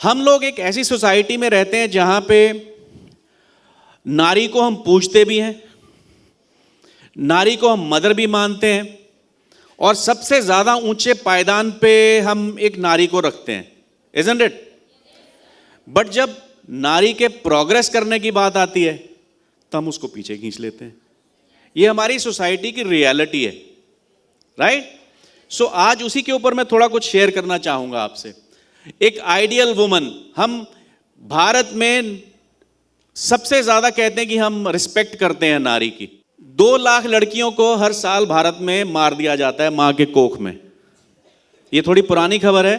हम लोग एक ऐसी सोसाइटी में रहते हैं जहां पे नारी को हम पूजते भी हैं, नारी को हम मदर भी मानते हैं, और सबसे ज्यादा ऊंचे पायदान पे हम एक नारी को रखते हैं, इजंट इट? बट जब नारी के प्रोग्रेस करने की बात आती है तो हम उसको पीछे खींच लेते हैं। ये हमारी सोसाइटी की रियलिटी है, राइट? सो आज उसी के ऊपर मैं थोड़ा कुछ शेयर करना चाहूंगा आपसे। एक आइडियल वुमन, हम भारत में सबसे ज्यादा कहते हैं कि हम रिस्पेक्ट करते हैं नारी की। 2 लाख लड़कियों को हर साल भारत में मार दिया जाता है मां के कोख में। ये थोड़ी पुरानी खबर है,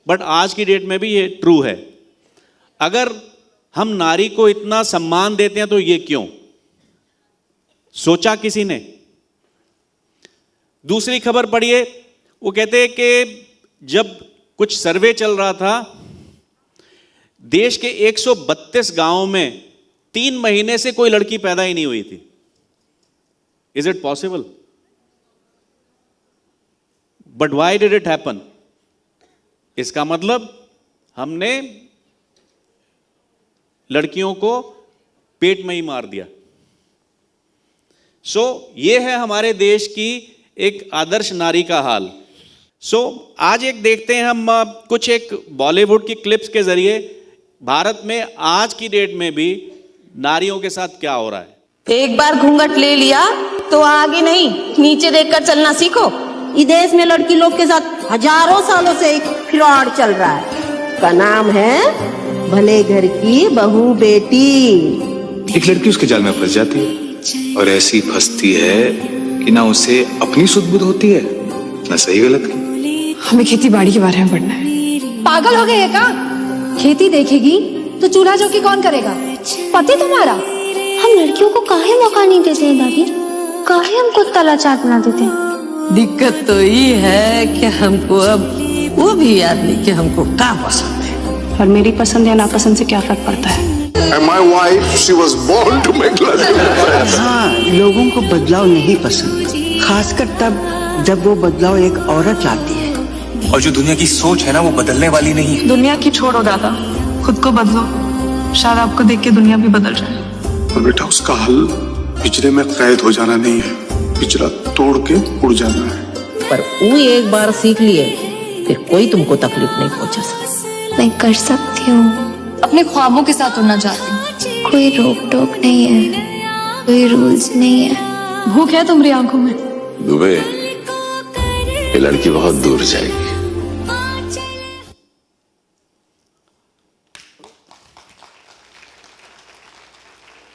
बट आज की डेट में भी ये ट्रू है। अगर हम नारी को इतना सम्मान देते हैं तो ये क्यों? सोचा किसी ने? दूसरी खबर पढ़िए, वो कहते हैं कि जब कुछ सर्वे चल रहा था, देश के 132 गांवों में 3 महीने से कोई लड़की पैदा ही नहीं हुई थी। Is it possible? But why did it happen? इसका मतलब हमने लड़कियों को पेट में ही मार दिया। सो ये है हमारे देश की एक आदर्श नारी का हाल। सो आज एक देखते हैं हम कुछ एक बॉलीवुड की क्लिप्स के जरिए भारत में आज की डेट में भी नारियों के साथ क्या हो रहा है। एक बार घूंघट ले लिया तो आगे नहीं, नीचे देखकर चलना सीखो। इस देश में लड़की लोग के साथ हजारों सालों से एक फ्रॉड चल रहा है, का नाम है भले घर की बहू बेटी। एक लड़की उसके जाल में फंस जाती है और ऐसी फंसती है कि ना उसे अपनी सुध बुध होती है, ना सही गलत की। हमें खेती बाड़ी के बारे में पढ़ना है। पागल हो गए का? खेती देखेगी तो चूल्हा चौकी कौन करेगा? पति तुम्हारा। हम लड़कियों को काहे मौका नहीं देते हैं दादी? काहे हमको तला चाटना देते हैं? दिक्कत तो ये है कि हमको अब वो भी याद नहीं कि हमको क्या पसंद है। और मेरी पसंद या नापसंद से क्या फर्क पड़ता है? And my wife, she was born to make love. हाँ, लोगों को बदलाव नहीं पसंद, खासकर तब जब वो बदलाव एक औरत लाती है। और जो दुनिया की सोच है ना, वो बदलने वाली नहीं है। दुनिया की छोड़ो दादा, खुद को बदलो। शायद आपको देख के दुनिया भी बदल जाए। और बेटा, उसका हल पिंजरे में कैद हो जाना नहीं है, पिंजरा तोड़ के उड़ जाना है। पर वो एक बार सीख लिए फिर कोई तुमको तकलीफ नहीं पहुंचा सकता। मैं कर सकती हूँ। अपने ख्वाबों के साथ उड़ना चाहती हूँ। कोई रोक टोक नहीं है, कोई रूल्स नहीं है। भूख है तुम्हारी आंखों में? दुबे, ये लड़की बहुत दूर जाएगी।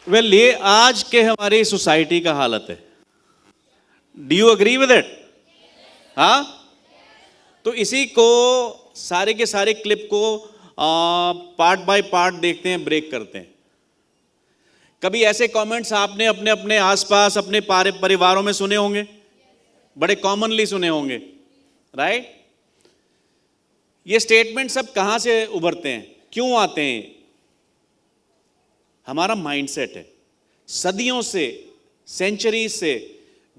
वेल, ये आज के हमारी सोसाइटी का हालत है। Do you agree with it? हाँ? तो इसी को सारे के सारे क्लिप को पार्ट बाय पार्ट देखते हैं, ब्रेक करते हैं। कभी ऐसे कमेंट्स आपने अपने अपने आसपास अपने परिवारों में सुने होंगे, बड़े कॉमनली सुने होंगे, राइट? ये स्टेटमेंट सब कहां से उभरते हैं, क्यों आते हैं? हमारा माइंडसेट है। सदियों से, सेंचुरी से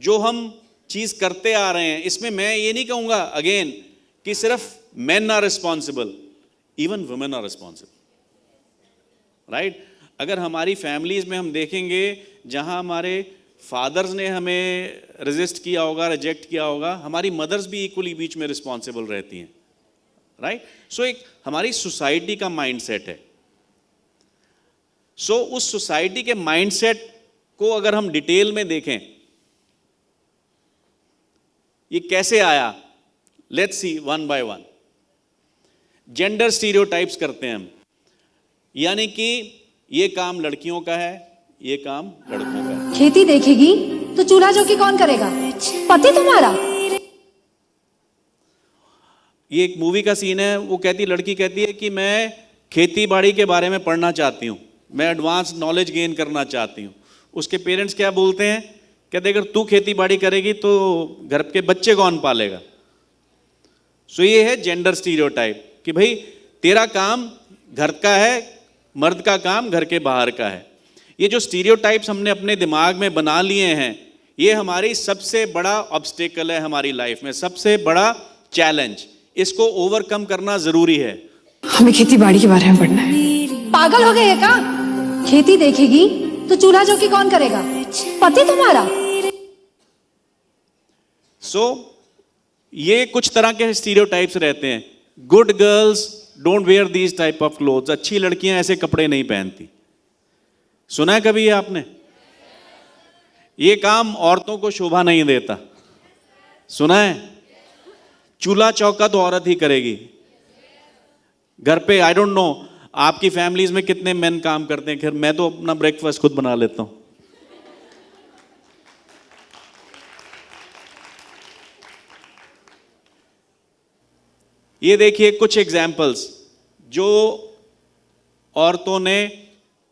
जो हम चीज करते आ रहे हैं, इसमें मैं ये नहीं कहूंगा अगेन कि सिर्फ men are responsible, even women are responsible, right? अगर हमारी फैमिलीज में हम देखेंगे जहां हमारे फादर्स ने हमें रेजिस्ट किया होगा, रिजेक्ट किया होगा, हमारी मदर्स भी इक्वली बीच में रिस्पॉन्सिबल रहती हैं, राइट? सो एक हमारी सोसाइटी का माइंडसेट है। सो उस सोसाइटी के माइंडसेट को अगर हम डिटेल में देखें, ये कैसे आया, let's see one by one. Gender stereotypes करते हैं हम, यानी कि ये काम लड़कियों का है, ये काम लड़कों का है। खेती देखेगी तो चूल्हा चौकी कौन करेगा? पति तुम्हारा। ये एक मूवी का सीन है, वो लड़की कहती है कि मैं खेती बाड़ी के बारे में पढ़ना चाहती हूँ, मैं एडवांस नॉलेज गेन करना चाहती हूँ। उसके पेरेंट्स क्या बोलते हैं? कहते अगर तू खेती बाड़ी करेगी तो घर के बच्चे कौन पालेगा? सो ये है जेंडर स्टीरियोटाइप कि भाई तेरा काम घर का है, मर्द का काम घर के बाहर का है। ये जो स्टीरियोटाइप्स हमने अपने दिमाग में बना लिए हैं, ये हमारी सबसे बड़ा ऑब्स्टेकल है हमारी लाइफ में, सबसे बड़ा चैलेंज। इसको ओवरकम करना जरूरी है। हमें खेती बाड़ी के बारे में पढ़ना है। पागल हो गए का? खेती देखेगी तो चूल्हा चौकी कौन करेगा? पति तुम्हारा। ये कुछ तरह के स्टीरियोटाइप्स रहते हैं। Good girls don't wear these type of clothes. अच्छी लड़कियां ऐसे कपड़े नहीं पहनती। सुना है कभी ये आपने? ये काम औरतों को शोभा नहीं देता। सुना है? चूल्हा चौका तो औरत ही करेगी घर पे। आई डोंट नो आपकी फैमिलीज में कितने मेन काम करते हैं। खैर मैं तो अपना ब्रेकफास्ट खुद बना लेता हूं। ये देखिए कुछ एग्जाम्पल्स जो औरतों ने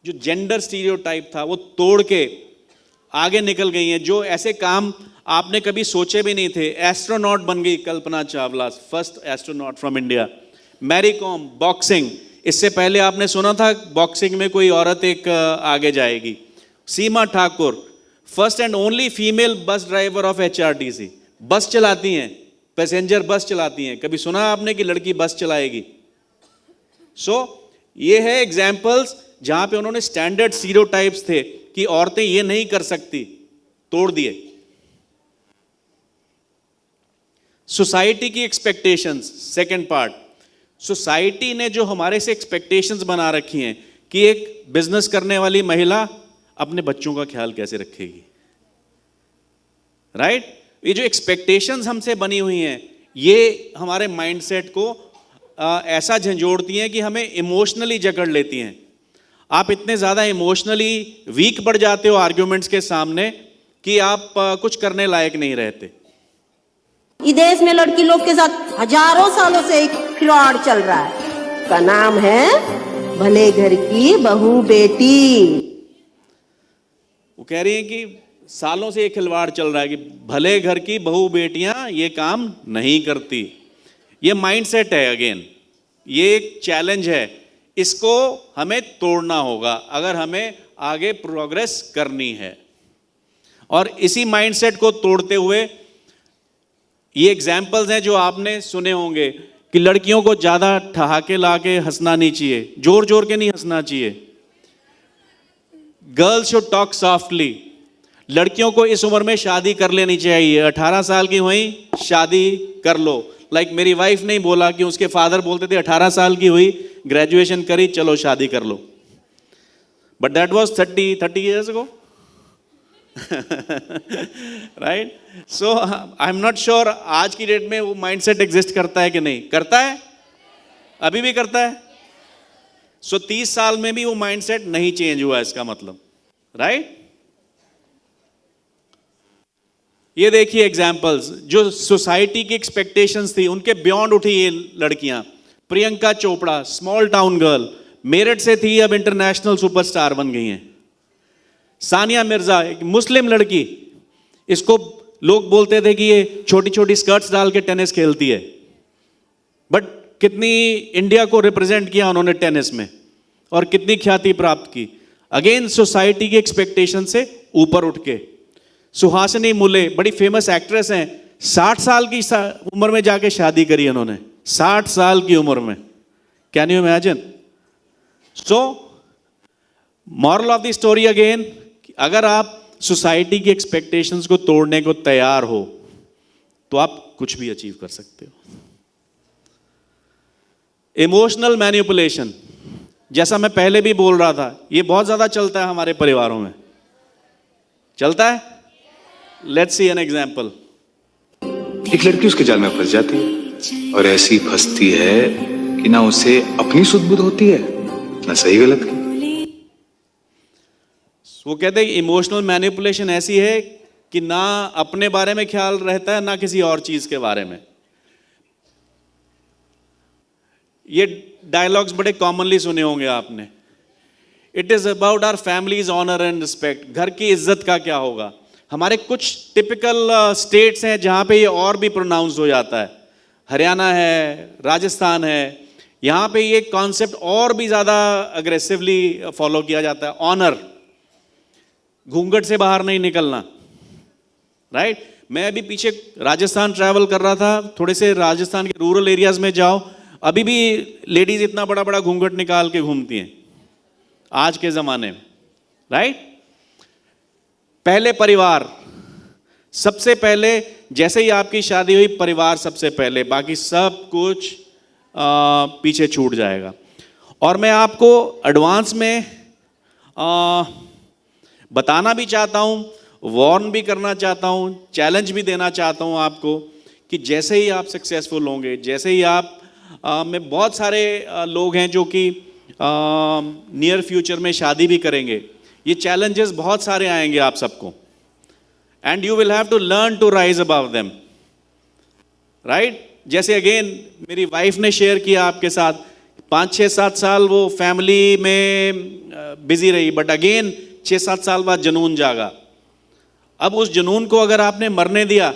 जो जेंडर स्टीरियोटाइप था वो तोड़ के आगे निकल गई हैं। जो ऐसे काम आपने कभी सोचे भी नहीं थे। एस्ट्रोनॉट बन गई Kalpana Chawla, first astronaut from India. Mary Kom boxing, इससे पहले आपने सुना था बॉक्सिंग में कोई औरत एक आगे जाएगी। Seema Thakur first and only female bus driver of HRTC। Bus चलाती हैं, पैसेंजर बस चलाती हैं। कभी सुना आपने कि लड़की बस चलाएगी? ये है एग्जाम्पल्स जहां पे उन्होंने स्टैंडर्ड स्टीरियोटाइप्स थे कि औरतें ये नहीं कर सकती, तोड़ दिए। सोसाइटी की एक्सपेक्टेशंस, सेकंड पार्ट। सोसाइटी ने जो हमारे से एक्सपेक्टेशंस बना रखी हैं कि एक बिजनेस करने वाली महिला अपने बच्चों का ख्याल कैसे रखेगी, राइट? ये जो एक्सपेक्टेशंस हमसे बनी हुई हैं ये हमारे माइंडसेट को ऐसा झंझोड़ती हैं कि हमें इमोशनली जकड़ लेती हैं। आप इतने ज़्यादा इमोशनली वीक बढ़ जाते हो आर्ग्यूमेंट्स के सामने कि आप कुछ करने लायक नहीं रहते। इस देश में लड़की लोग के साथ हजारों सालों से एक फ्रॉड चल रहा है। का नाम है भले घर की बहू बेटी। वो कह रही हैं कि सालों से ये खिलवाड़ चल रहा है कि भले घर की बहू बेटियां ये काम नहीं करती। ये माइंडसेट है। अगेन ये एक चैलेंज है, इसको हमें तोड़ना होगा अगर हमें आगे प्रोग्रेस करनी है। और इसी माइंडसेट को तोड़ते हुए ये एग्जाम्पल्स हैं जो आपने सुने होंगे कि लड़कियों को ज़्यादा ठहाके ला के हंसना नहीं चाहिए, जोर जोर के नहीं हंसना चाहिए। Girls should talk softly. लड़कियों को इस उम्र में शादी कर लेनी चाहिए। 18 साल की हुई शादी कर लो। लाइक मेरी वाइफ ने बोला कि उसके फादर बोलते थे 18 साल की हुई, ग्रेजुएशन करी, चलो शादी कर लो। But that was 30 years ago. Right? So I am not sure आज की डेट में वो माइंडसेट एग्जिस्ट करता है कि नहीं करता है। अभी भी करता है। 30 साल में भी वो माइंडसेट नहीं चेंज हुआ, इसका मतलब, राइट? ये देखिए एग्जाम्पल्स जो सोसाइटी की एक्सपेक्टेशंस थी उनके बियॉन्ड उठी ये लड़कियां। Priyanka Chopra small town girl, Meerut से थी, अब इंटरनेशनल सुपरस्टार बन गई हैं। सानिया मिर्जा एक मुस्लिम लड़की, इसको लोग बोलते थे कि ये छोटी छोटी स्कर्ट्स डाल के टेनिस खेलती है, बट कितनी इंडिया को रिप्रेजेंट किया उन्होंने टेनिस में और कितनी ख्याति प्राप्त की। अगेन सोसाइटी की एक्सपेक्टेशन से ऊपर उठ के। सुहासिनी मुले बड़ी फेमस एक्ट्रेस हैं, 60 साल की उम्र में जाके शादी करी उन्होंने, 60 साल की उम्र में। Can you imagine? So moral of the story again, अगर आप सोसाइटी की एक्सपेक्टेशंस को तोड़ने को तैयार हो तो आप कुछ भी अचीव कर सकते हो। इमोशनल मैनिपुलेशन, जैसा मैं पहले भी बोल रहा था, ये बहुत ज्यादा चलता है हमारे परिवारों में। चलता है? Let's see an example. एक लड़की उसके जाल में फंस जाती है और ऐसी फंसती है कि ना उसे अपनी सुध बुध होती है ना सही गलत की। वो कहते हैं इमोशनल मैनिपुलेशन ऐसी है कि ना अपने बारे में ख्याल रहता है ना किसी और चीज के बारे में। ये डायलॉग्स बड़े कॉमनली सुने होंगे आपने। It is about our families honour and respect. घर की इज्जत का क्या होगा? हमारे कुछ टिपिकल स्टेट्स हैं जहां पे ये और भी प्रोनाउंस हो जाता है। हरियाणा है, राजस्थान है, यहां पे ये कॉन्सेप्ट और भी ज्यादा अग्रेसिवली फॉलो किया जाता है। ऑनर, घूंघट से बाहर नहीं निकलना, राइट? मैं अभी पीछे राजस्थान ट्रैवल कर रहा था, थोड़े से राजस्थान के रूरल एरियाज में जाओ, अभी भी लेडीज इतना बड़ा बड़ा घूंघट निकाल के घूमती हैं आज के ज़माने में, राइट? पहले परिवार सबसे पहले, जैसे ही आपकी शादी हुई परिवार सबसे पहले, बाकी सब कुछ पीछे छूट जाएगा। और मैं आपको एडवांस में बताना भी चाहता हूँ, वार्न भी करना चाहता हूँ, चैलेंज भी देना चाहता हूँ आपको कि जैसे ही आप सक्सेसफुल होंगे, जैसे ही आप में बहुत सारे लोग हैं जो कि नियर फ्यूचर में शादी भी करेंगे, ये चैलेंजेस बहुत सारे आएंगे आप सबको, and you will have to learn to rise above them, right? जैसे अगेन मेरी वाइफ ने शेयर किया आपके साथ, 5-6-7 साल वो फैमिली में बिजी रही, बट अगेन 6-7 साल बाद जुनून जागा। अब उस जुनून को अगर आपने मरने दिया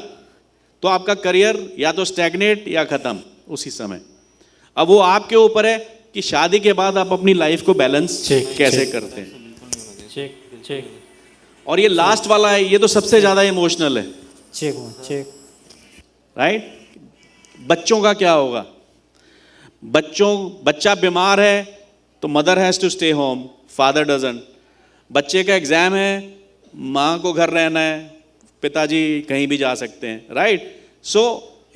तो आपका करियर या तो स्टैग्नेट या खत्म उसी समय। अब वो आपके ऊपर है कि शादी के बाद आप अपनी लाइफ को बैलेंस कैसे करते हैं। और ये लास्ट वाला है, ये तो सबसे ज्यादा इमोशनल है, राइट? बच्चों का क्या होगा? बच्चा बीमार है तो mother has to stay home, father doesn't. बच्चे का एग्जाम है, माँ को घर रहना है, पिताजी कहीं भी जा सकते हैं, right? So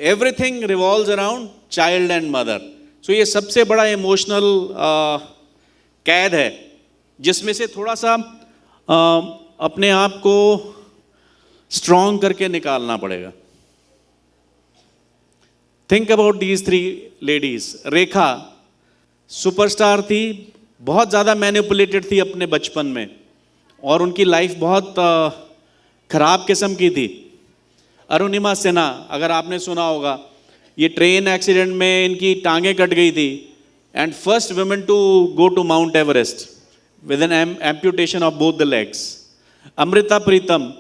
everything revolves around child and mother. So ये सबसे बड़ा इमोशनल कैद है जिसमें से थोड़ा सा अपने आप को स्ट्रॉन्ग करके निकालना पड़ेगा। Think about these 3 ladies. Rekha superstar थी, बहुत ज़्यादा मैनिपुलेटेड थी अपने बचपन में और उनकी लाइफ बहुत खराब किस्म की थी। अरुणिमा सिन्हा, अगर आपने सुना होगा, ये ट्रेन एक्सीडेंट में इनकी टांगें कट गई थी and first women to go to Mount Everest with an amputation of both the legs. Amrita Pritam,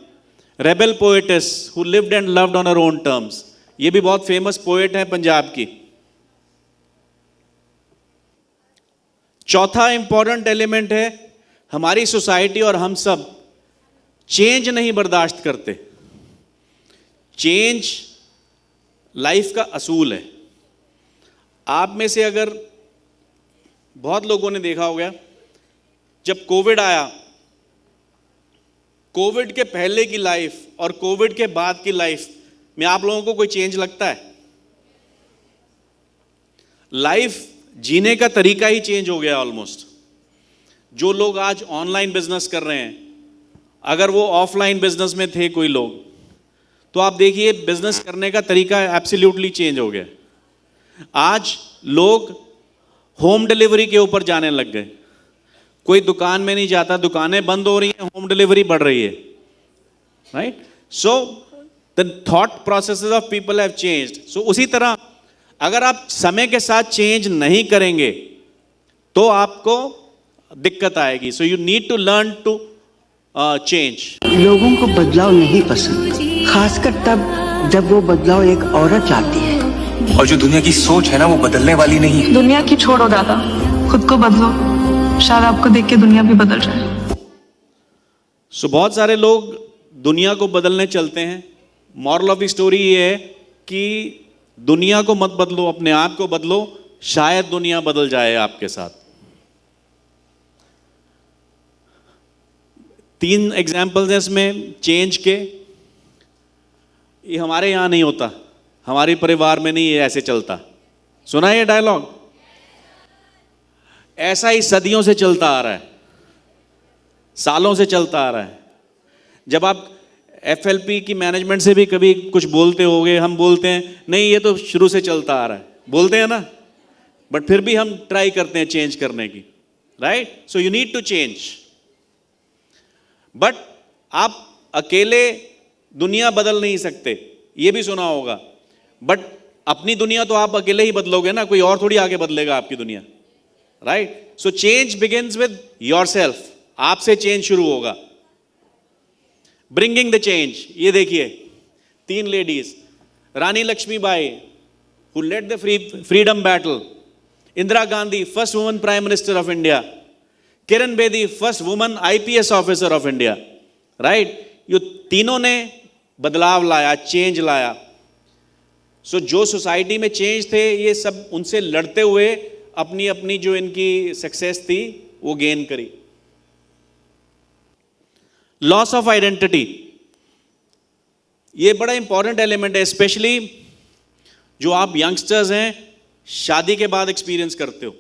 rebel poetess who lived and loved on her own terms, ये भी बहुत फेमस पोएट है पंजाब की। चौथा इंपॉर्टेंट एलिमेंट है, हमारी सोसाइटी और हम सब चेंज नहीं बर्दाश्त करते। चेंज लाइफ का असूल है। आप में से अगर बहुत लोगों ने देखा होगा, जब कोविड आया, कोविड के पहले की लाइफ और कोविड के बाद की लाइफ में आप लोगों को कोई चेंज लगता है? लाइफ जीने का तरीका ही चेंज हो गया ऑलमोस्ट। जो लोग आज ऑनलाइन बिजनेस कर रहे हैं, अगर वो ऑफलाइन बिजनेस में थे कोई लोग, तो आप देखिए बिजनेस करने का तरीका एब्सोल्युटली चेंज हो गया। आज लोग होम डिलीवरी के ऊपर जाने लग गए। कोई दुकान में नहीं जाता, दुकानें बंद हो रही हैं, होम डिलीवरी बढ़ रही है, right? So the thought processes of people have changed. So उसी तरह अगर आप समय के साथ चेंज नहीं करेंगे तो आपको दिक्कत आएगी। So you need to learn to change. लोगों को बदलाव नहीं पसंद, खासकर तब जब वो बदलाव एक औरत लाती है। और जो दुनिया की सोच है ना, वो बदलने वाली नहीं है। दुनिया की छोड़ो दादा, खुद को बदलो, शायद आपको देख के दुनिया भी बदल जाए। सो बहुत सारे लोग दुनिया को बदलने चलते हैं। मॉरल ऑफ द स्टोरी ये है कि दुनिया को मत बदलो, अपने आप को बदलो, शायद दुनिया बदल जाए आपके साथ। 3 एग्जाम्पल्स हैं इसमें चेंज के। ये हमारे यहाँ नहीं होता, हमारे परिवार में नहीं ये ऐसे चलता। सुना है ये डायलॉग? ऐसा ही सदियों से चलता आ रहा है, सालों से चलता आ रहा है। जब आप FLP की मैनेजमेंट से भी कभी कुछ बोलते होगे, हम बोलते हैं नहीं ये तो शुरू से चलता आ रहा है, बोलते हैं ना, बट फिर भी हम ट्राई करते हैं चेंज करने की, right? So you need to change. But आप अकेले दुनिया बदल नहीं सकते, ये भी सुना होगा। बट अपनी दुनिया तो आप अकेले ही बदलोगे ना, कोई और थोड़ी आगे बदलेगा आपकी दुनिया, right? So change begins with yourself. आपसे चेंज शुरू होगा। Bringing the change. ये देखिए 3 ladies, Rani Lakshmibai who led the freedom battle, Indira Gandhi first woman prime minister of India, Kiran Bedi first woman IPS officer of India, right? ये तीनों ने बदलाव लाया, चेंज लाया। सो जो सोसाइटी में चेंज थे ये सब उनसे लड़ते हुए अपनी अपनी जो इनकी सक्सेस थी वो गेन करी। लॉस ऑफ आइडेंटिटी, ये बड़ा इंपॉर्टेंट एलिमेंट है, स्पेशली जो आप यंगस्टर्स हैं, शादी के बाद एक्सपीरियंस करते हो।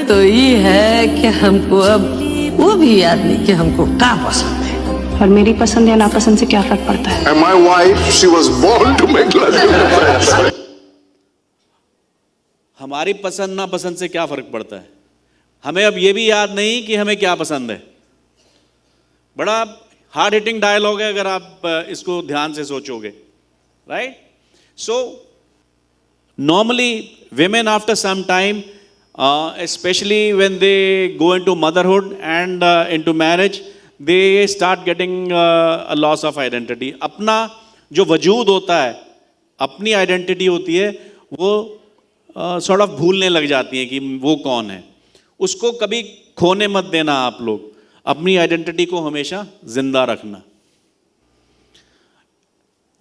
तो ये है कि हमको अब वो भी याद नहीं कि हमको क्या पसंद है। और मेरी पसंद या नापसंद से क्या फर्क पड़ता है? And my wife, she was born to make love to me. हमारी पसंद ना पसंद से क्या फर्क पड़ता है? हमें अब ये भी याद नहीं कि हमें क्या पसंद है। बड़ा हार्ड हिटिंग डायलॉग है अगर आप इसको ध्यान से सोचोगे, right? So normally women after some time, especially when they go into motherhood and into marriage, they start getting a loss of identity. अपना जो वजूद होता है, अपनी आइडेंटिटी होती है, वो sort of भूलने लग जाती है कि वो कौन है। उसको कभी खोने मत देना आप लोग, अपनी आइडेंटिटी को हमेशा जिंदा रखना।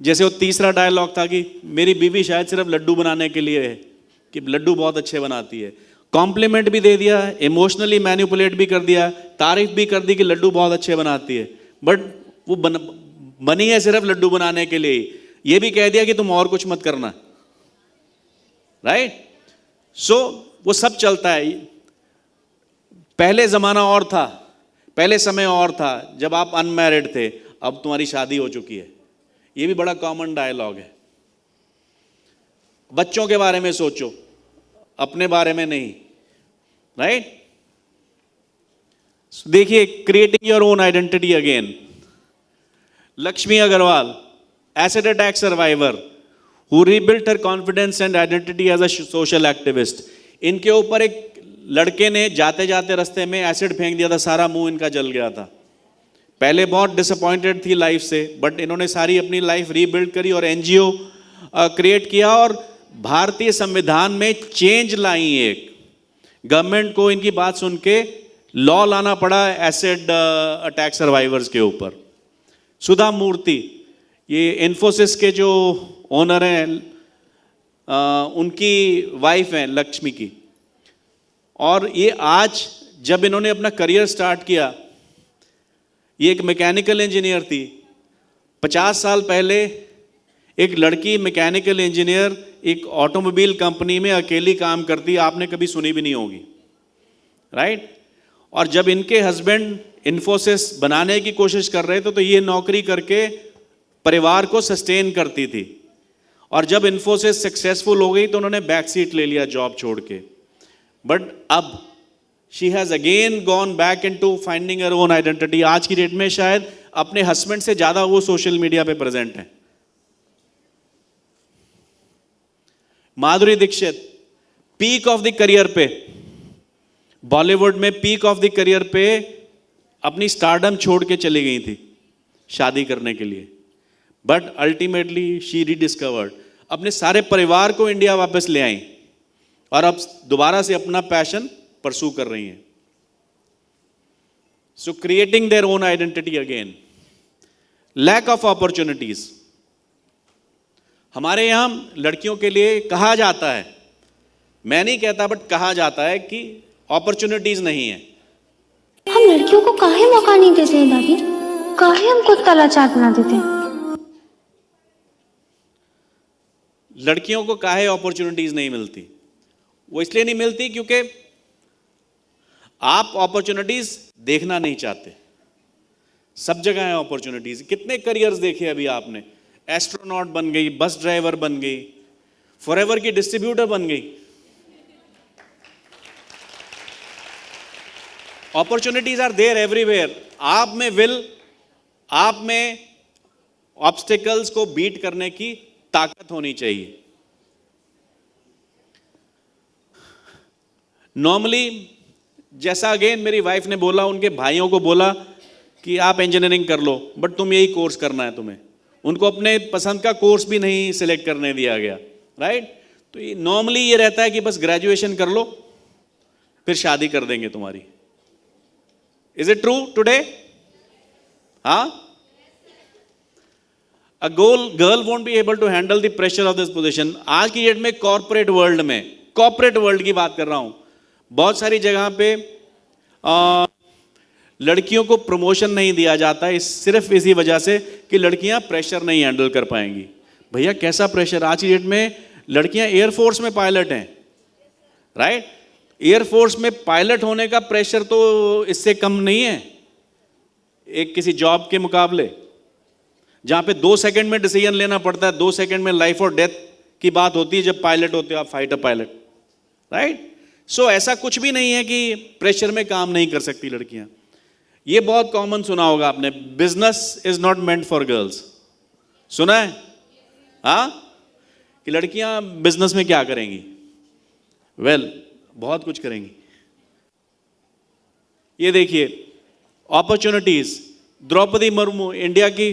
जैसे वो तीसरा डायलॉग था कि मेरी बीवी शायद सिर्फ लड्डू बनाने के लिए है, कि लड्डू बहुत अच्छे बनाती है। कॉम्प्लीमेंट भी दे दिया, इमोशनली मैनिपुलेट भी कर दिया, तारीफ भी कर दी कि लड्डू बहुत अच्छे बनाती है, बट वो बनी है सिर्फ लड्डू बनाने के लिए। ये भी कह दिया कि तुम और कुछ मत करना, राइट? सो वो सब चलता है। पहले जमाना और था, पहले समय और था जब आप अनमैरिड थे, अब तुम्हारी शादी हो चुकी है। ये भी बड़ा कॉमन डायलॉग है। बच्चों के बारे में सोचो, अपने बारे में नहीं, राइट? देखिए, creating your own identity again. Lakshmi Agarwal, acid attack survivor, who rebuilt her confidence and identity as a social activist. इनके ऊपर एक लड़के ने जाते जाते रास्ते में एसिड फेंक दिया था, सारा मुंह इनका जल गया था। पहले बहुत डिसअपॉइंटेड थी लाइफ से, बट इन्होंने सारी अपनी लाइफ रीबिल्ड करी और एनजीओ क्रिएट किया और भारतीय संविधान में चेंज लाई। एक गवर्नमेंट को इनकी बात सुन के लॉ लाना पड़ा एसिड अटैक सर्वाइवर्स के ऊपर। सुधा मूर्ति, ये इन्फोसिस के जो ओनर हैं, उनकी वाइफ हैं लक्ष्मी की। और ये आज जब इन्होंने अपना करियर स्टार्ट किया, ये एक मैकेनिकल इंजीनियर थी। 50 साल पहले एक लड़की मैकेनिकल इंजीनियर एक ऑटोमोबाइल कंपनी में अकेली काम करती, आपने कभी सुनी भी नहीं होगी, राइट? और जब इनके हस्बैंड इन्फोसिस बनाने की कोशिश कर रहे थे तो ये नौकरी करके परिवार को सस्टेन करती थी। और जब इन्फोसिस सक्सेसफुल हो गई तो उन्होंने बैक सीट ले लिया जॉब छोड़ के। बट अब she has again gone back into finding her own identity. आज की डेट में शायद अपने हस्बैंड से ज़्यादा वो सोशल मीडिया पे प्रेजेंट है। Madhuri Dixit, peak of the career पे, बॉलीवुड में पीक ऑफ द करियर पे अपनी स्टारडम छोड़ के चली गई थी शादी करने के लिए, बट अल्टीमेटली शी रीडिस्कवर्ड, अपने सारे परिवार को इंडिया वापस ले आई और अब दोबारा से अपना पैशन परसू कर रही हैं। So creating their own identity again. Lack of opportunities, हमारे यहाँ लड़कियों के लिए कहा जाता है, मैं नहीं कहता बट कहा जाता है कि अपॉर्चुनिटीज नहीं है। हम लड़कियों को काहे मौका नहीं देते हैं दादी? काहे हमको ताला चाटना देते हैं? लड़कियों को काहे अपॉर्चुनिटीज नहीं मिलती? वो इसलिए नहीं मिलती क्योंकि आप अपॉर्चुनिटीज देखना नहीं चाहते। सब जगह है अपॉर्चुनिटीज। कितने करियर्स देखे अभी आपने? एस्ट्रोनॉट बन गई, बस ड्राइवर बन गई, फॉरएवर की डिस्ट्रीब्यूटर बन गई। Opportunities are there everywhere. आप में विल, आप में ऑब्स्टिकल्स को बीट करने की ताकत होनी चाहिए। नॉर्मली जैसा अगेन मेरी वाइफ ने बोला, उनके भाइयों को बोला कि आप इंजीनियरिंग कर लो, बट तुम यही कोर्स करना है तुम्हें। उनको अपने पसंद का कोर्स भी नहीं सिलेक्ट करने दिया गया, राइट? तो ये नॉर्मली ये रहता है कि बस ग्रेजुएशन कर लो फिर शादी कर देंगे तुम्हारी। Is it true today? हाँ, A girl won't be able to handle the pressure of this position. आज की डेट में कॉर्पोरेट वर्ल्ड की बात कर रहा हूं, बहुत सारी जगह पे लड़कियों को प्रमोशन नहीं दिया जाता है सिर्फ इसी वजह से कि लड़कियां प्रेशर नहीं हैंडल कर पाएंगी। भैया कैसा प्रेशर, आज की डेट में लड़कियां एयरफोर्स में पायलट हैं, राइट? एयरफोर्स में पायलट होने का प्रेशर तो इससे कम नहीं है एक किसी जॉब के मुकाबले, जहां पे 2 सेकंड में डिसीजन लेना पड़ता है, 2 सेकंड में लाइफ और डेथ की बात होती है जब पायलट होते हो आप, फाइटर पायलट, राइट? सो ऐसा कुछ भी नहीं है कि प्रेशर में काम नहीं कर सकती लड़कियां। ये बहुत कॉमन सुना होगा आपने, business is not meant for girls, सुना है? हाँ, कि लड़कियां बिजनेस में क्या करेंगी? वेल, बहुत कुछ करेंगी। ये देखिए अपॉर्चुनिटीज, द्रौपदी मुर्मू इंडिया की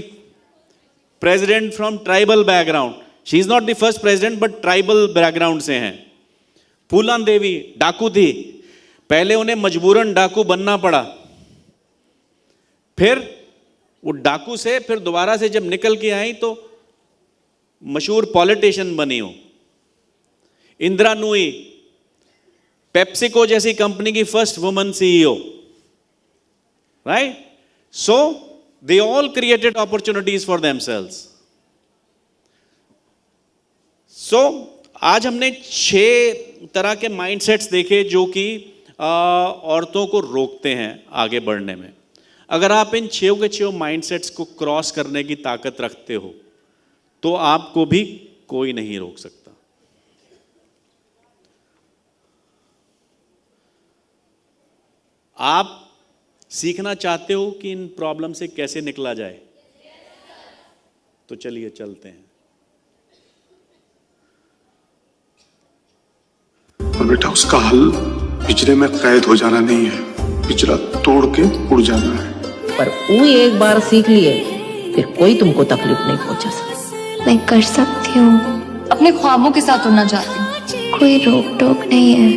president from tribal background, she is not the first president but tribal background से हैं। फूलन देवी डाकू थी, पहले उन्हें मजबूरन डाकू बनना पड़ा, फिर वो डाकू से फिर दोबारा से जब निकल के आई तो मशहूर पॉलिटिशियन बनी हो। इंदिरा नूई, पेप्सिको जैसी कंपनी की first woman CEO, right? So they all created opportunities for themselves. So आज हमने 6 तरह के माइंडसेट्स देखे जो कि औरतों को रोकते हैं आगे बढ़ने में। अगर आप इन 6 के 6 माइंडसेट्स को क्रॉस करने की ताकत रखते हो तो आपको भी कोई नहीं रोक सकता। आप सीखना चाहते हो कि इन प्रॉब्लम से कैसे निकला जाए? तो चलिए चलते हैं। और बेटा उसका हल पिंजरे में कैद हो जाना नहीं है, पिंजरा तोड़ के उड़ जाना है। पर वो एक बार सीख लिए फिर कोई तुमको तकलीफ नहीं पहुंचा सकता। मैं कर सकती हूँ, अपने ख्वाबों के साथ उड़ना चाहती हूँ। कोई रोक टोक नहीं है,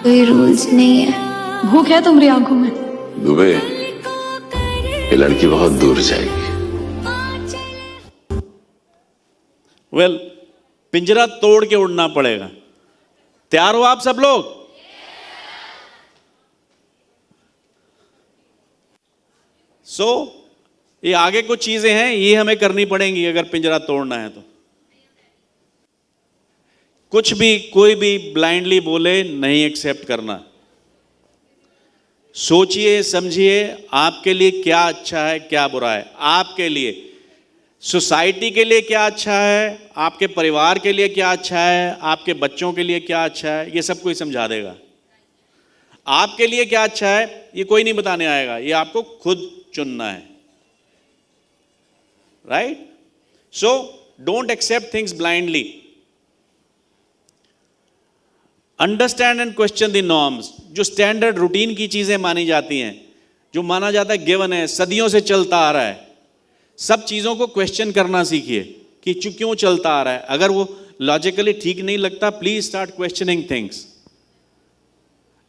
कोई रूल्स नहीं है। भूख है तुम्हारी आंखों में? दुबे, ये लड़की बहुत दूर जाएगी। वेल, पिंजरा तोड़ के उड़ना पड़ेगा। तैयार हो आप सब लोग? सो ये आगे कुछ चीजें हैं, ये हमें करनी पड़ेंगी अगर पिंजरा तोड़ना है तो। कुछ भी कोई भी ब्लाइंडली बोले नहीं एक्सेप्ट करना। सोचिए समझिए आपके लिए क्या अच्छा है क्या बुरा है, आपके लिए, सोसाइटी के लिए क्या अच्छा है, आपके परिवार के लिए क्या अच्छा है, आपके बच्चों के लिए क्या अच्छा है, ये सब कोई समझा देगा। आपके लिए क्या अच्छा है ये कोई नहीं बताने आएगा, ये आपको खुद चुनना है, right? So don't accept things blindly, understand and question the norms. जो स्टैंडर्ड रूटीन की चीजें मानी जाती हैं, जो माना जाता है गिवन है, सदियों से चलता आ रहा है, सब चीजों को क्वेश्चन करना सीखिए कि क्यों चलता आ रहा है। अगर वो लॉजिकली ठीक नहीं लगता, प्लीज स्टार्ट क्वेश्चनिंग थिंग्स।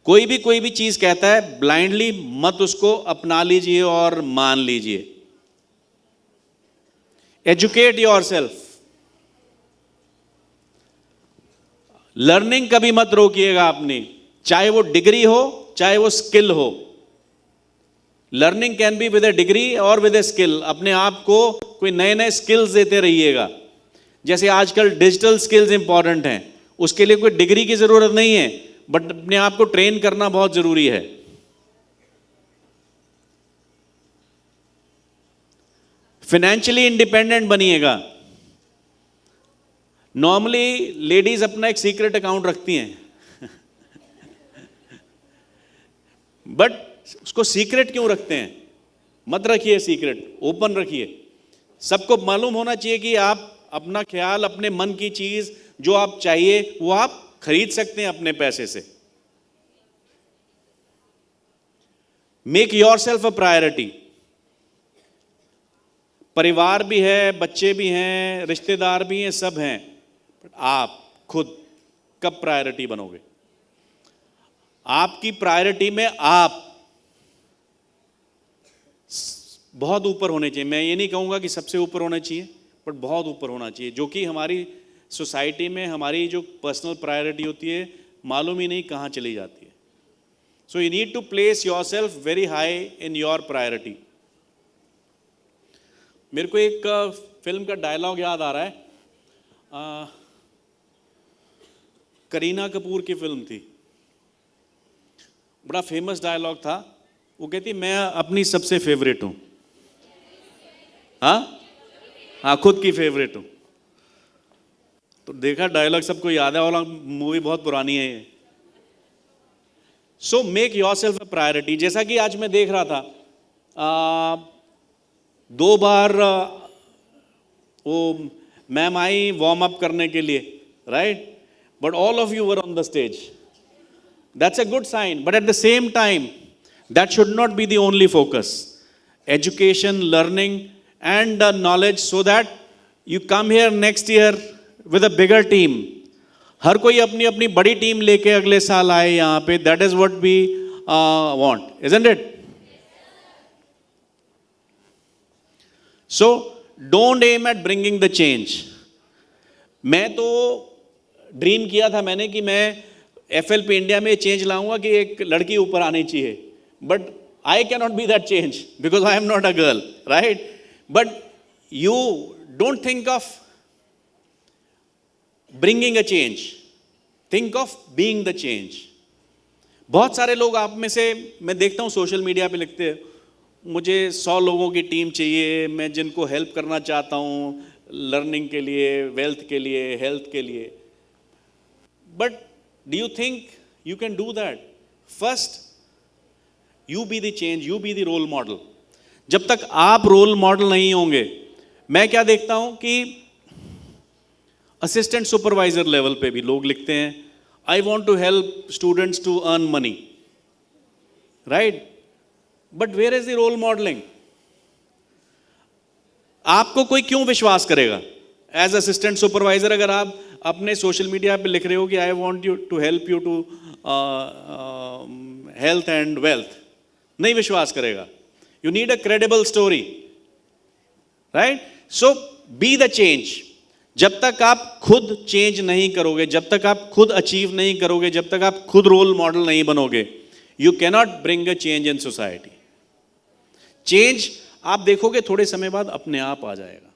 कोई भी चीज कहता है ब्लाइंडली मत उसको अपना लीजिए और मान लीजिए। एजुकेट योरसेल्फ, लर्निंग कभी मत रोकिएगा अपनी, चाहे वो डिग्री हो चाहे वो स्किल हो। Learning can be with A degree और विद ए स्किल। अपने आप को कोई नए नए स्किल्स देते रहिएगा। जैसे आजकल डिजिटल स्किल्स इंपॉर्टेंट हैं, उसके लिए कोई डिग्री की जरूरत नहीं है, बट अपने आप को ट्रेन करना बहुत जरूरी है। फाइनेंशियली इंडिपेंडेंट बनिएगा। नॉर्मली लेडीज अपना एक सीक्रेट अकाउंट रखती हैं बट उसको सीक्रेट क्यों रखते हैं? मत रखिए सीक्रेट, ओपन रखिए। सबको मालूम होना चाहिए कि आप अपना ख्याल, अपने मन की चीज जो आप चाहिए वो आप खरीद सकते हैं अपने पैसे से। Make yourself a priority. परिवार भी है, बच्चे भी हैं, रिश्तेदार भी हैं, सब हैं, बट आप खुद कब प्रायोरिटी बनोगे? आपकी प्रायोरिटी में आप बहुत ऊपर होने चाहिए। मैं ये नहीं कहूंगा कि सबसे ऊपर होना चाहिए, बट बहुत ऊपर होना चाहिए, जो कि हमारी सोसाइटी में हमारी जो पर्सनल प्रायोरिटी होती है मालूम ही नहीं कहाँ चली जाती है. So you need to place yourself very high in your priority. मेरे को एक फिल्म का डायलॉग याद आ रहा है, करीना कपूर की फिल्म थी, बड़ा फेमस डायलॉग था. वो कहती मैं अपनी सबसे फेवरेट हूँ. हाँ, खुद की फेवरेट हूँ. तो देखा डायलॉग सबको याद है, और मूवी बहुत पुरानी है ये. So make your self a priority. जैसा कि आज मैं देख रहा था, 2 बार वो मैम आई वार्म अप करने के लिए, right, but all of you were on the stage. That's a good sign, but at the same time that should not be the only focus. Education, learning and knowledge, so that you come here next year with a bigger team. हर कोई अपनी अपनी बड़ी team लेके अगले साल आए यहाँ पे. That is what we want, isn't it? So don't aim at bringing the change. मैं तो ड्रीम किया था मैंने कि मैं FLP इंडिया में चेंज लाऊंगा कि एक लड़की ऊपर आनी चाहिए, but I can not be that change because I am not a girl, right? But you don't think of bringing a change, think of being the change. बहुत सारे लोग आप में से मैं देखता हूँ सोशल मीडिया पे लिखते हैं, मुझे 100 लोगों की टीम चाहिए, मैं जिनको हेल्प करना चाहता हूँ लर्निंग के लिए, वेल्थ के लिए, हेल्थ के लिए. But do you think you can do that? First you be the change, you be the role model. जब तक आप रोल मॉडल नहीं होंगे, मैं क्या देखता हूं कि असिस्टेंट सुपरवाइजर लेवल पे भी लोग लिखते हैं, I want to help students to earn money, right? But where is the role modelling? आपको कोई क्यों विश्वास करेगा एज असिस्टेंट सुपरवाइजर अगर आप अपने सोशल मीडिया पे लिख रहे हो कि I want you to help you to health and wealth? नहीं विश्वास करेगा. You need a credible story, right? So be the change. जब तक आप खुद चेंज नहीं करोगे, जब तक आप खुद अचीव नहीं करोगे, जब तक आप खुद रोल मॉडल नहीं बनोगे, you cannot bring a change in society. Change आप देखोगे थोड़े समय बाद अपने आप आ जाएगा.